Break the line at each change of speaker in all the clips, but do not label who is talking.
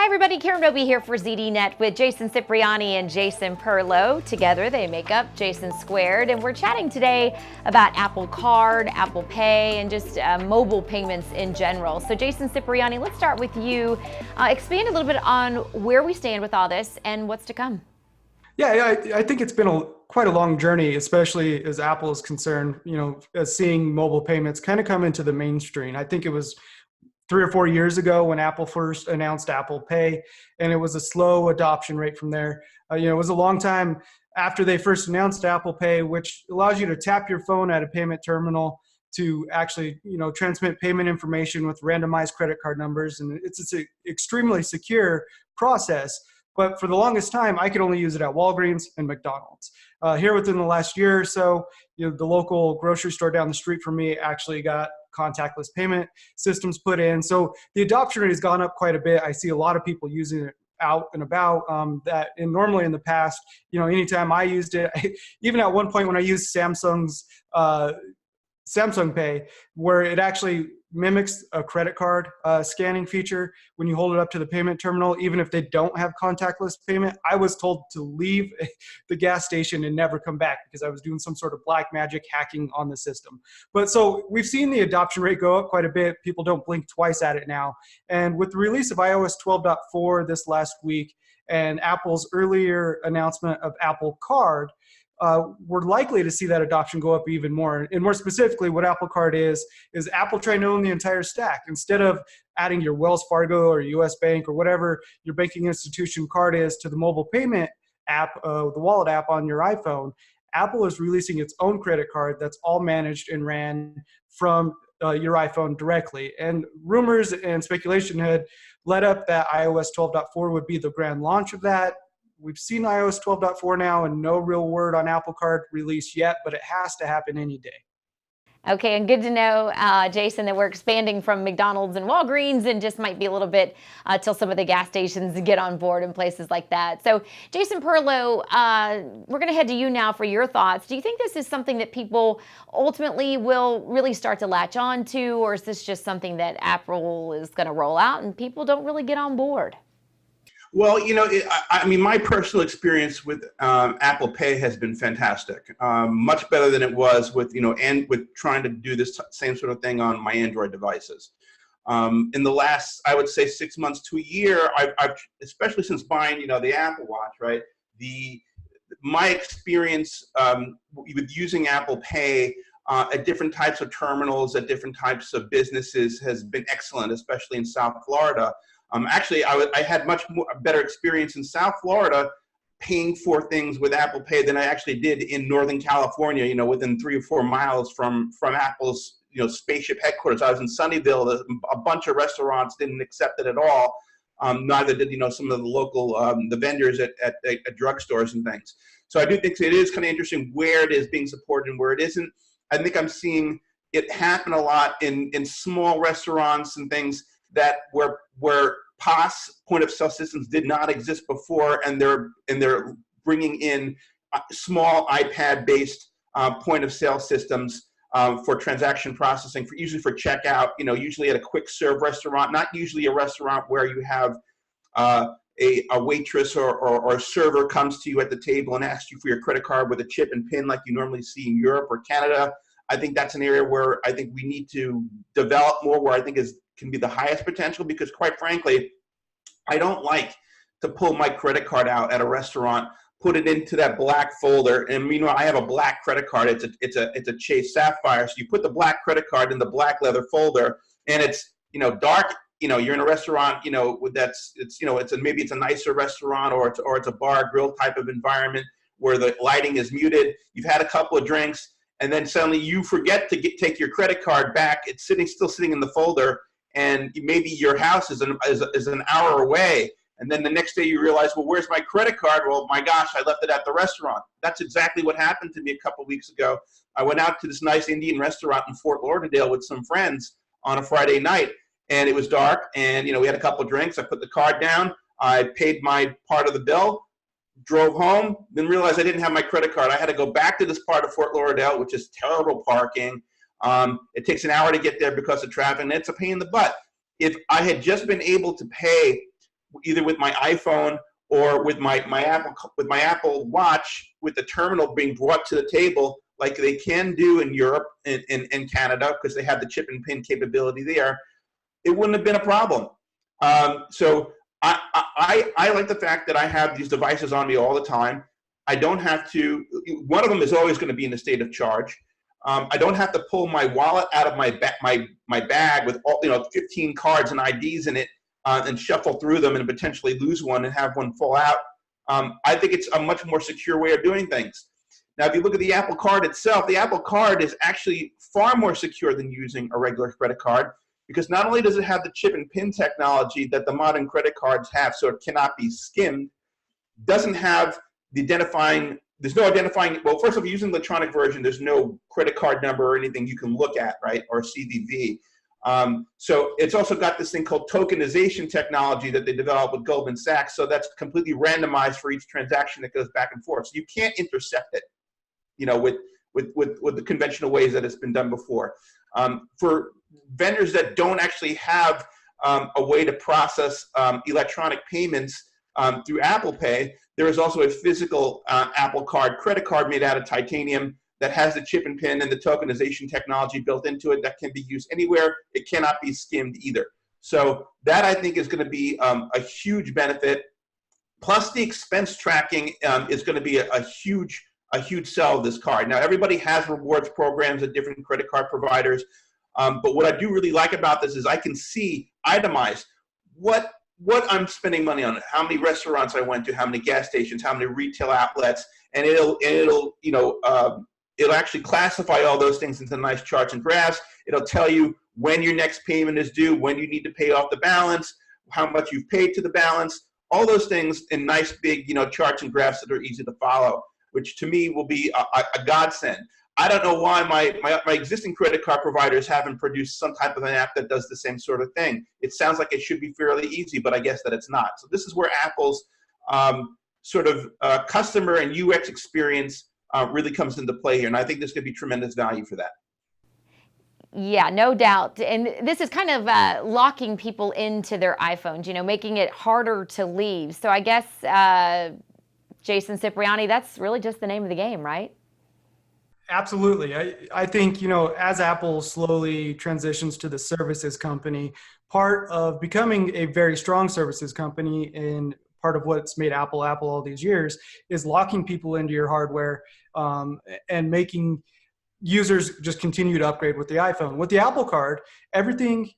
Hi everybody, Karen Roby here for ZDNet with Jason Cipriani and Jason Perlow. Together they make up Jason Squared, and we're chatting today about Apple Card, Apple Pay, and just mobile payments in general. So Jason Cipriani, let's start with you. Expand a little bit on where we stand with all this and what's to come.
Yeah, I think it's been quite a long journey, especially as Apple is concerned, as seeing mobile payments kind of come into the mainstream. I think it was 3 or 4 years ago when Apple first announced Apple Pay, and it was a slow adoption rate from there. It was a long time after they first announced Apple Pay, which allows you to tap your phone at a payment terminal to actually, transmit payment information with randomized credit card numbers. And it's an extremely secure process. But for the longest time, I could only use it at Walgreens and McDonald's. Here within the last year or so, the local grocery store down the street from me actually got contactless payment systems put in. So the adoption rate has gone up quite a bit. I see a lot of people using it out and about and normally in the past, anytime I used it, even at one point when I used Samsung Pay, where it actually mimics a credit card scanning feature when you hold it up to the payment terminal, even if they don't have contactless payment. I was told to leave the gas station and never come back because I was doing some sort of black magic hacking on the system. But so we've seen the adoption rate go up quite a bit. People don't blink twice at it now. And with the release of iOS 12.4 this last week and Apple's earlier announcement of Apple Card, we're likely to see that adoption go up even more. And more specifically, what Apple Card is Apple trying to own the entire stack. Instead of adding your Wells Fargo or US Bank or whatever your banking institution card is to the mobile payment app, the wallet app on your iPhone, Apple is releasing its own credit card that's all managed and ran from your iPhone directly. And rumors and speculation had led up that iOS 12.4 would be the grand launch of that. We've seen iOS 12.4 now and no real word on Apple Card release yet, but it has to happen any day.
Okay, and good to know, Jason, that we're expanding from McDonald's and Walgreens and just might be a little bit till some of the gas stations get on board and places like that. So, Jason Perlow, we're going to head to you now for your thoughts. Do you think this is something that people ultimately will really start to latch on to, or is this just something that Apple is going to roll out and people don't really get on board?
Well, I mean, my personal experience with Apple Pay has been fantastic. Much better than it was with, and with trying to do this same sort of thing on my Android devices. In the last, I would say, 6 months to a year, I've especially since buying, the Apple Watch, right? My experience with using Apple Pay at different types of terminals, at different types of businesses has been excellent, especially in South Florida. Actually, I had much better experience in South Florida paying for things with Apple Pay than I actually did in Northern California, within 3 or 4 miles from Apple's, spaceship headquarters. I was in Sunnyvale. A bunch of restaurants didn't accept it at all. Neither did, some of the local, the vendors at drugstores and things. So I do think it is kind of interesting where it is being supported and where it isn't. I think I'm seeing it happen a lot in small restaurants and things that where POS, point of sale systems, did not exist before, and they're bringing in small iPad-based point of sale systems for transaction processing, usually for checkout. Usually at a quick serve restaurant, not usually a restaurant where you have a waitress or a server comes to you at the table and asks you for your credit card with a chip and pin like you normally see in Europe or Canada. I think that's an area where I think we need to develop more, where I think can be the highest potential, because quite frankly, I don't like to pull my credit card out at a restaurant, put it into that black folder, and I have a black credit card. It's a Chase Sapphire. So you put the black credit card in the black leather folder, and it's dark. You're in a restaurant. Maybe it's a nicer restaurant, or it's a bar grill type of environment where the lighting is muted. You've had a couple of drinks, and then suddenly you forget to take your credit card back. It's still sitting in the folder, and maybe your house is an hour away. And then the next day you realize, well, where's my credit card? Well, my gosh, I left it at the restaurant. That's exactly what happened to me a couple of weeks ago. I went out to this nice Indian restaurant in Fort Lauderdale with some friends on a Friday night, and it was dark, and we had a couple of drinks. I put the card down. I paid my part of the bill, drove home, then realized I didn't have my credit card. I had to go back to this part of Fort Lauderdale, which is terrible parking. It takes an hour to get there because of traffic, and it's a pain in the butt. If I had just been able to pay either with my iPhone or with my Apple Watch, with the terminal being brought to the table like they can do in Europe and in Canada, because they have the chip and pin capability there, it wouldn't have been a problem. So I like the fact that I have these devices on me all the time. I don't have to, one of them is always going to be in a state of charge. I don't have to pull my wallet out of my bag with all, 15 cards and IDs in it and shuffle through them and potentially lose one and have one fall out. I think it's a much more secure way of doing things. Now, if you look at the Apple Card itself, the Apple Card is actually far more secure than using a regular credit card, because not only does it have the chip and pin technology that the modern credit cards have, so it cannot be skimmed, doesn't have the identifying, there's no identifying, well, first of all, using the electronic version, there's no credit card number or anything you can look at, right, or CVV. So it's also got this thing called tokenization technology that they developed with Goldman Sachs, so that's completely randomized for each transaction that goes back and forth. So you can't intercept it, with the conventional ways that it's been done before. For vendors that don't actually have a way to process electronic payments through Apple Pay, there is also a physical Apple Card credit card made out of titanium that has the chip and pin and the tokenization technology built into it that can be used anywhere. It cannot be skimmed either. So that, I think, is going to be a huge benefit. Plus, the expense tracking is going to be a huge sell of this card. Now, everybody has rewards programs at different credit card providers. But what I do really like about this is I can see itemized what I'm spending money on, how many restaurants I went to, how many gas stations, how many retail outlets, and it'll actually classify all those things into nice charts and graphs. It'll tell you when your next payment is due, when you need to pay off the balance, how much you've paid to the balance, all those things in nice big charts and graphs that are easy to follow, which to me will be a godsend. I don't know why my existing credit card providers haven't produced some type of an app that does the same sort of thing. It sounds like it should be fairly easy, but I guess that it's not. So this is where Apple's customer and UX experience really comes into play here, and I think there's going to be tremendous value for that.
Yeah, no doubt. And this is kind of locking people into their iPhones, making it harder to leave. So I guess, Jason Cipriani, that's really just the name of the game, right?
Absolutely. I think, as Apple slowly transitions to the services company, part of becoming a very strong services company and part of what's made Apple all these years is locking people into your hardware and making users just continue to upgrade with the iPhone. With the Apple Card, everything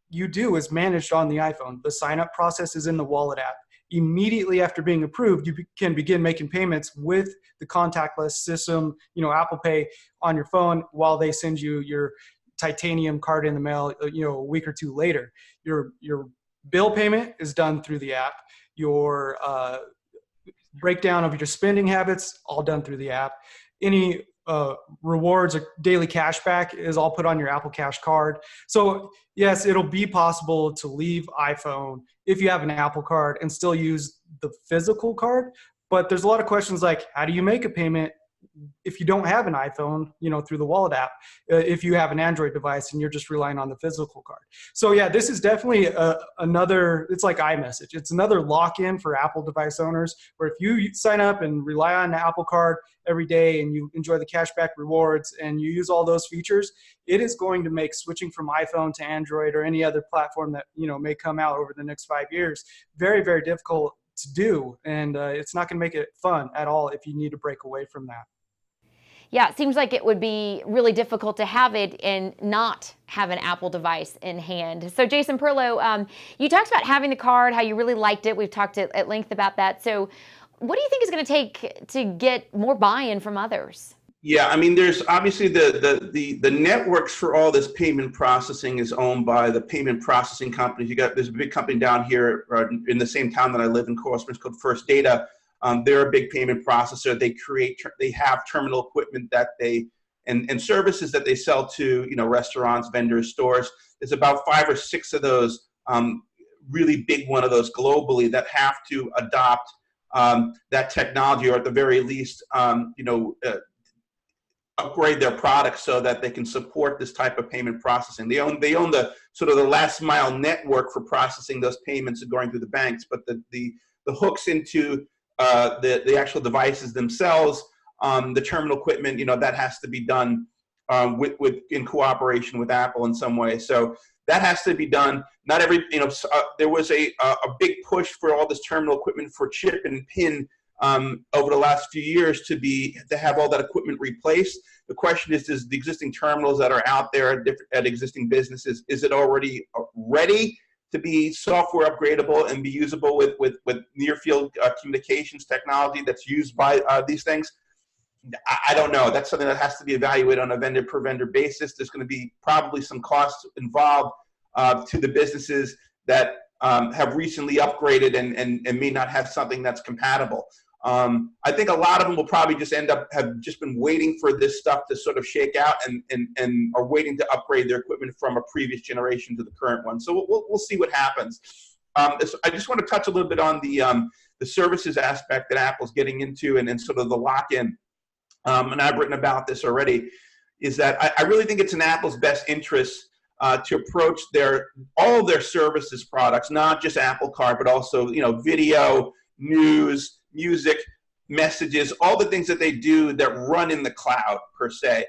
you do is managed on the iPhone. The sign-up process is in the Wallet app. Immediately after being approved, you can begin making payments with the contactless system, Apple Pay on your phone while they send you your titanium card in the mail, a week or two later. Your bill payment is done through the app. Your breakdown of your spending habits, all done through the app. Any rewards or daily cash back is all put on your Apple Cash card. So yes, it'll be possible to leave iPhone if you have an Apple Card and still use the physical card. But there's a lot of questions like, how do you make a payment if you don't have an iPhone, through the Wallet app, if you have an Android device and you're just relying on the physical card? So yeah, this is definitely it's like iMessage. It's another lock-in for Apple device owners, where if you sign up and rely on the Apple Card every day and you enjoy the cashback rewards and you use all those features, it is going to make switching from iPhone to Android or any other platform that, may come out over the next 5 years very, very difficult to do. And it's not going to make it fun at all if you need to break away from that.
Yeah, it seems like it would be really difficult to have it and not have an Apple device in hand. So Jason Perlow, you talked about having the card, how you really liked it. We've talked at length about that. So what do you think is going to take to get more buy-in from others?
Yeah, there's obviously the networks for all this payment processing is owned by the payment processing companies. There's a big company down here in the same town that I live in, Coral Springs, called First Data. They're a big payment processor. They have terminal equipment that and services that they sell to, restaurants, vendors, stores. There's about 5 or 6 of those, really big one of those globally that have to adopt that technology, or at the very least, upgrade their products so that they can support this type of payment processing. They own the sort of the last mile network for processing those payments and going through the banks, but the hooks into the actual devices themselves, the terminal equipment, that has to be done in cooperation with Apple in some way. So that has to be done. Not every, there was a big push for all this terminal equipment for chip and pin over the last few years to have all that equipment replaced. The question is the existing terminals that are out there at existing businesses, is it already ready to be software upgradable and be usable with near field communications technology that's used by these things? I don't know. That's something that has to be evaluated on a vendor per vendor basis. There's going to be probably some costs involved to the businesses that have recently upgraded and may not have something that's compatible. I think a lot of them will probably just have just been waiting for this stuff to sort of shake out and are waiting to upgrade their equipment from a previous generation to the current one. So we'll see what happens. I just want to touch a little bit on the services aspect that Apple's getting into and sort of the lock-in. And I've written about this already, is that I really think it's in Apple's best interest to approach all of their services products, not just Apple Card, but also video, news, music, messages, all the things that they do that run in the cloud per se,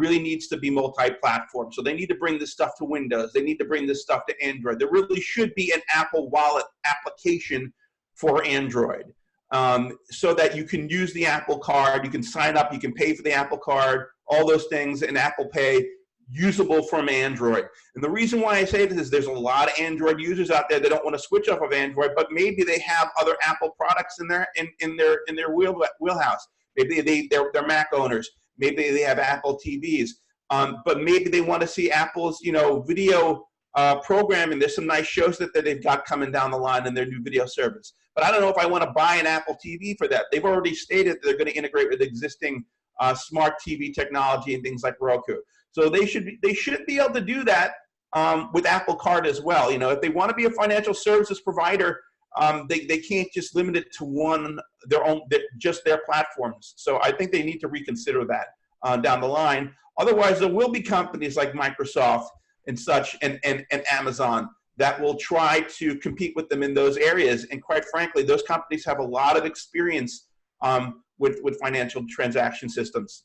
really needs to be multi-platform. So they need to bring this stuff to Windows. They need to bring this stuff to Android. There really should be an Apple Wallet application for Android. So that you can use the Apple Card, you can sign up, you can pay for the Apple Card, all those things in Apple Pay, usable from Android. And the reason why I say this is there's a lot of Android users out there that don't want to switch off of Android, but maybe they have other Apple products in their wheelhouse. Maybe they're Mac owners. Maybe they have Apple TVs. But maybe they want to see Apple's video programming. There's some nice shows that they've got coming down the line in their new video service. But I don't know if I want to buy an Apple TV for that. They've already stated that they're going to integrate with existing smart TV technology and things like Roku. So they should be able to do that with Apple Card as well. If they want to be a financial services provider, they can't just limit it to just their platforms. So I think they need to reconsider that down the line. Otherwise, there will be companies like Microsoft and such and Amazon that will try to compete with them in those areas. And quite frankly, those companies have a lot of experience with financial transaction systems,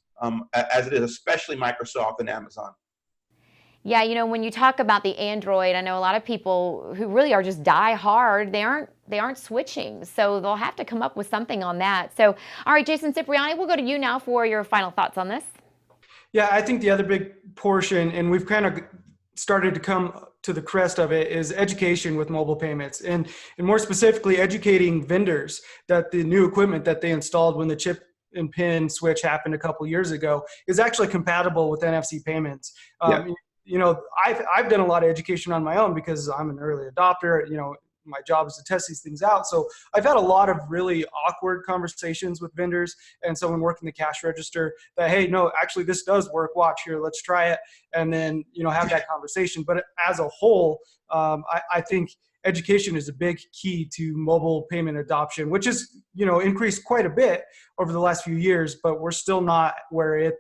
as it is, especially Microsoft and Amazon.
Yeah, when you talk about the Android, I know a lot of people who really are just die hard, they aren't switching. So they'll have to come up with something on that. So, all right, Jason Cipriani, we'll go to you now for your final thoughts on this.
Yeah, I think the other big portion, and we've kind of started to come to the crest of it, is education with mobile payments, and more specifically educating vendors that the new equipment that they installed when the chip and pin switch happened a couple years ago is actually compatible with NFC payments. I've done a lot of education on my own because I'm an early adopter. My job is to test these things out. So I've had a lot of really awkward conversations with vendors and someone working the cash register that, hey, no, actually this does work. Watch here, let's try it. And then, have that conversation. But as a whole, I think education is a big key to mobile payment adoption, which is, increased quite a bit over the last few years, but we're still not where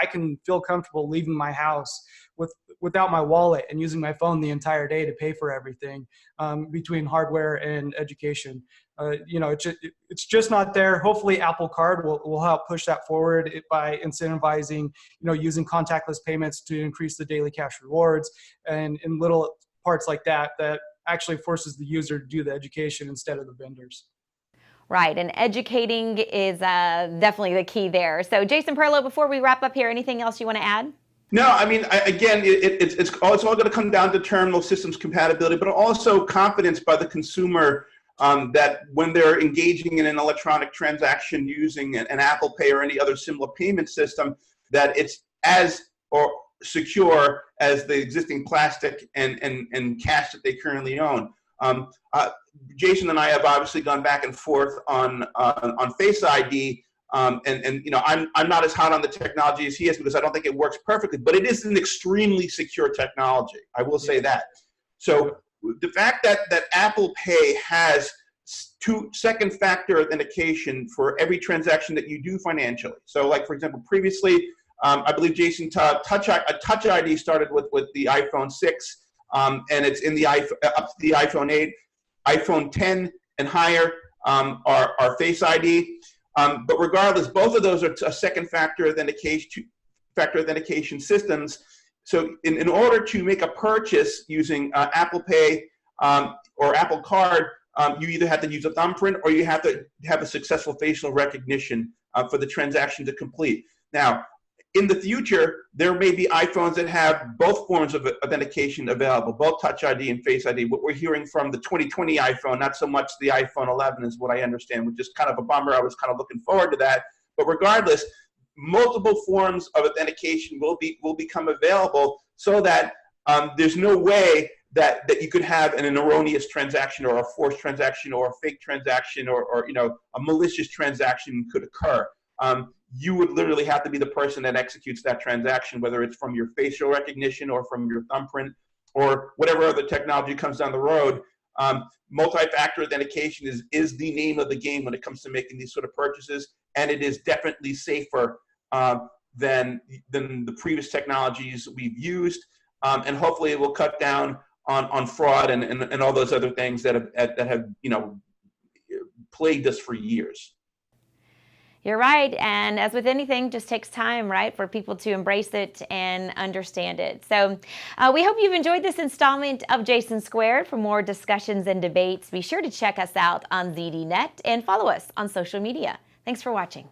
I can feel comfortable leaving my house without my wallet and using my phone the entire day to pay for everything, between hardware and education. It's just not there. Hopefully Apple Card will help push that forward by incentivizing, using contactless payments to increase the daily cash rewards, and in little parts like that actually forces the user to do the education instead of the vendors.
Right, and educating is definitely the key there. So Jason Perlow, before we wrap up here, anything else you want to add?
No, I mean, it's all going to come down to terminal systems compatibility, but also confidence by the consumer that when they're engaging in an electronic transaction using an Apple Pay or any other similar payment system, that it's as secure as the existing plastic and cash that they currently own. Jason and I have obviously gone back and forth on Face ID. I'm not as hot on the technology as he is because I don't think it works perfectly, but it is an extremely secure technology. I will say that. So the fact that Apple Pay has second factor authentication for every transaction that you do financially. So like, for example, previously, I believe Jason, Touch ID started with the iPhone 6. and it's in the iPhone, up to the iPhone 8, iPhone 10 and higher are Face ID. But regardless, both of those are second factor authentication systems. So in order to make a purchase using Apple Pay or Apple Card, you either have to use a thumbprint or you have to have a successful facial recognition for the transaction to complete. Now, in the future, there may be iPhones that have both forms of authentication available, both Touch ID and Face ID. What we're hearing from the 2020 iPhone, not so much the iPhone 11 is what I understand, which is kind of a bummer. I was kind of looking forward to that. But regardless, multiple forms of authentication will become available so that there's no way that you could have an erroneous transaction or a forced transaction or a fake transaction or a malicious transaction could occur. You would literally have to be the person that executes that transaction, whether it's from your facial recognition or from your thumbprint or whatever other technology comes down the road. Multi-factor authentication is the name of the game when it comes to making these sort of purchases, and it is definitely safer than the previous technologies we've used, and hopefully it will cut down on fraud and all those other things that have plagued us for years.
You're right, and as with anything, just takes time, right, for people to embrace it and understand it. So we hope you've enjoyed this installment of Jason Squared. For more discussions and debates, be sure to check us out on ZDNet and follow us on social media. Thanks for watching.